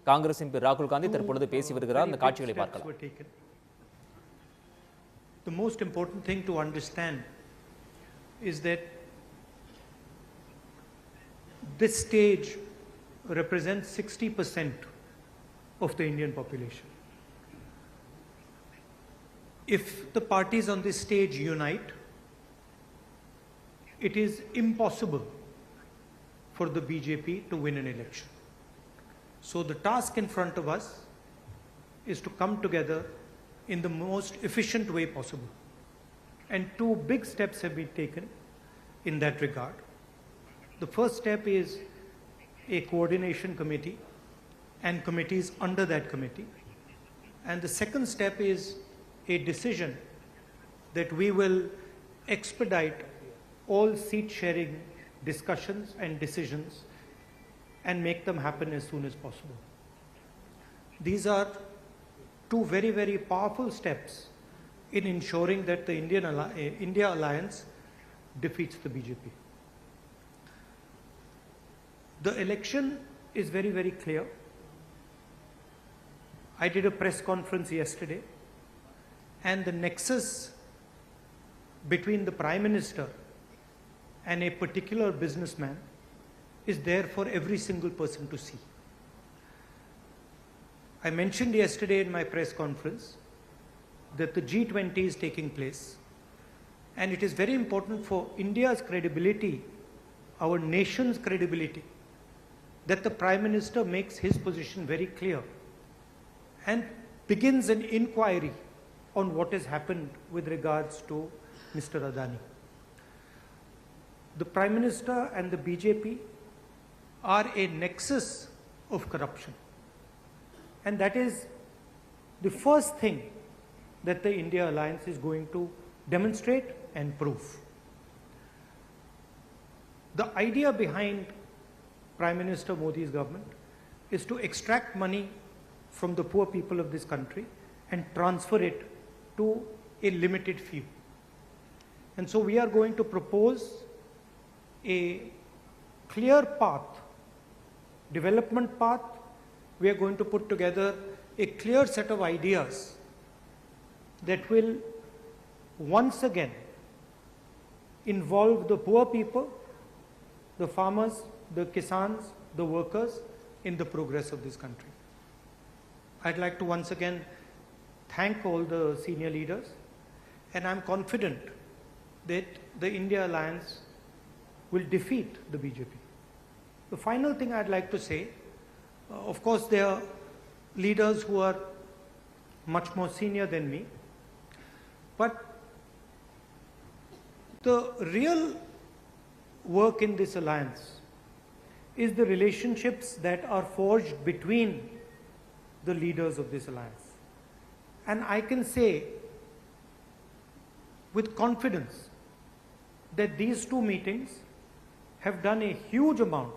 Congress MP ராகுல் காந்தி தற்பொழுது பேசி வருகிறார். அந்த காட்சிகளை பார்க்கலாம். The most important thing to understand is that this stage represents 60% of the Indian population. If the parties on this stage unite, it is impossible for the BJP to win an election. So the task in front of us is to come together in the most efficient way possible. And two big steps have been taken in that regard. The first step is a coordination committee and committees under that committee. And the second step is a decision that we will expedite all seat sharing discussions and decisions and make them happen as soon as possible. These are two very, very powerful steps in ensuring that the India alliance defeats the BJP. The election is very, very clear. I did a press conference yesterday, and the nexus between the Prime Minister and a particular businessman is there for every single person to see. I mentioned yesterday in my press conference that the G20 is taking place, and it is very important for India's credibility, our nation's credibility, that the Prime Minister makes his position very clear and begins an inquiry on what has happened with regards to Mr. Adani. The Prime Minister and the BJP are a nexus of corruption. And that is the first thing that the India alliance is going to demonstrate and prove. The idea behind Prime Minister Modi's government is to extract money from the poor people of this country and transfer it to a limited few. And so we are going to propose a clear path, development path. We are going to put together a clear set of ideas that will once again involve the poor people, the farmers, the kisans, the workers in the progress of this country. I'd like to once again thank all the senior leaders, and I'm confident that the India alliance will defeat the BJP. The final thing I'd like to say, of course there are leaders who are much more senior than me, but the real work in this alliance is the relationships that are forged between the leaders of this alliance. And I can say with confidence that these two meetings have done a huge amount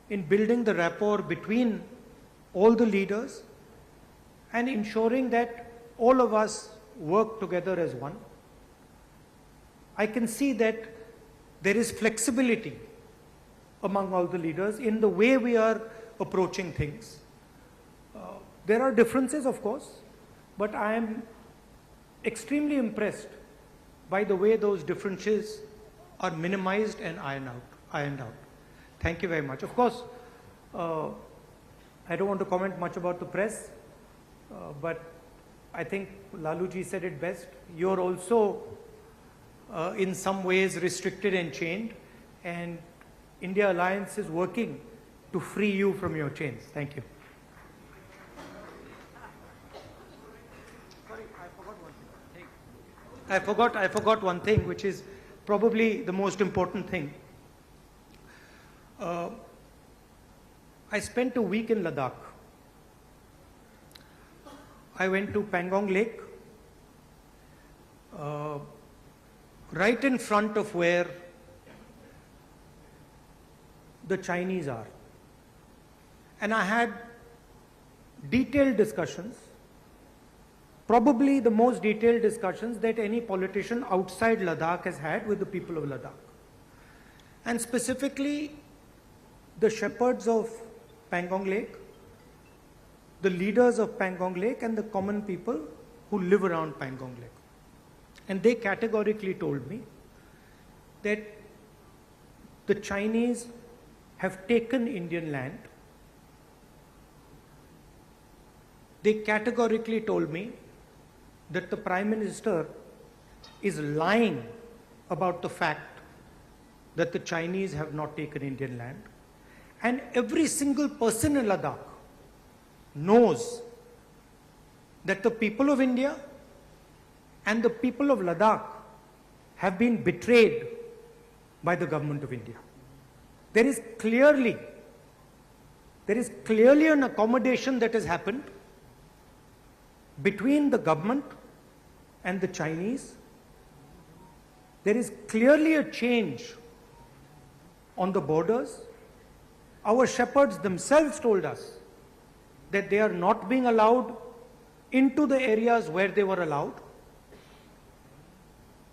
in building the rapport between all the leaders and ensuring that all of us work together as one. I can see that there is flexibility among all the leaders in the way we are approaching things. There are differences, of course, but I am extremely impressed by the way those differences are minimized and ironed out. Thank you very much. Of course, I don't want to comment much about the press, but I think Laluji said it best. You're also in some ways restricted and chained, and India Alliance is working to free you from your chains. Thank you. Sorry, I forgot one thing, which is probably the most important thing. I spent a week in Ladakh. I went to Pangong Lake, right in front of where the Chinese are. And I had detailed discussions, probably the most detailed discussions that any politician outside Ladakh has had with the people of Ladakh. And specifically, the shepherds of Pangong Lake the leaders of Pangong Lake and the common people who live around Pangong Lake. And they categorically told me that the Chinese have taken Indian land. They categorically told me that the Prime Minister is lying about the fact that the Chinese have not taken Indian land. And every single person in Ladakh knows that the people of India and the people of Ladakh have been betrayed by the government of India. There is clearly an accommodation that has happened between the government and the Chinese. There is clearly a change on the borders. Our shepherds themselves told us that they are not being allowed into the areas where they were allowed.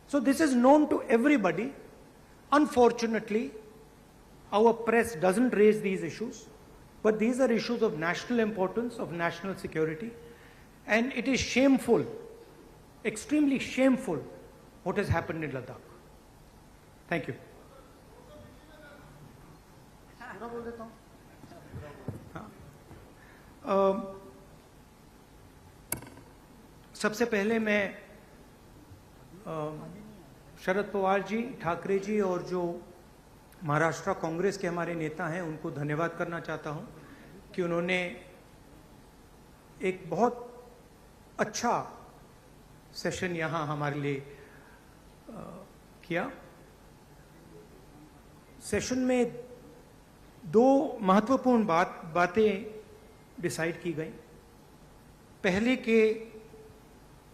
So this is known to everybody. Unfortunately, our press doesn't raise these issues, but these are issues of national importance, of national security, and it is shameful, extremely shameful, what has happened in Ladakh. Thank you. सबसे पहले मैं शरद पवार जी, ठाकरे जी और जो महाराष्ट्र कांग्रेस के हमारे नेता हैं उनको धन्यवाद करना चाहता हूं कि उन्होंने एक बहुत अच्छा सेशन यहां हमारे लिए किया। सेशन में दो महत्वपूर्ण बातें डिसाइड की गई। पहले कि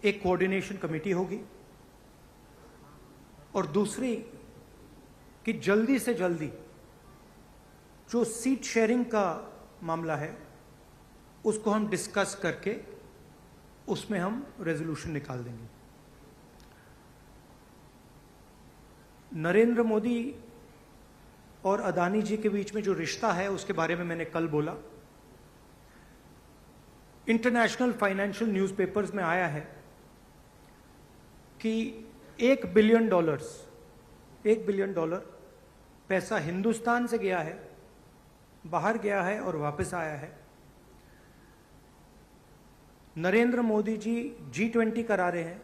एक कोऑर्डिनेशन कमेटी होगी और दूसरी कि जल्दी से जल्दी जो सीट शेयरिंग का मामला है उसको हम डिस्कस करके उसमें हम रेजोल्यूशन निकाल देंगे। नरेंद्र मोदी और अदानी जी के बीच में जो रिश्ता है उसके बारे में मैंने कल बोला। इंटरनेशनल फाइनेंशियल न्यूज़पेपर्स में आया है कि $1 बिलियन पैसा हिंदुस्तान से गया है, बाहर गया है और वापस आया है। नरेंद्र मोदी जी G20 करा रहे हैं।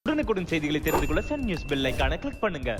உடனுக்குடன் செய்திகளை தெரிந்து கொள்ள சன் நியூஸ் பெல் ஐகானை கிளிக் பண்ணுங்க।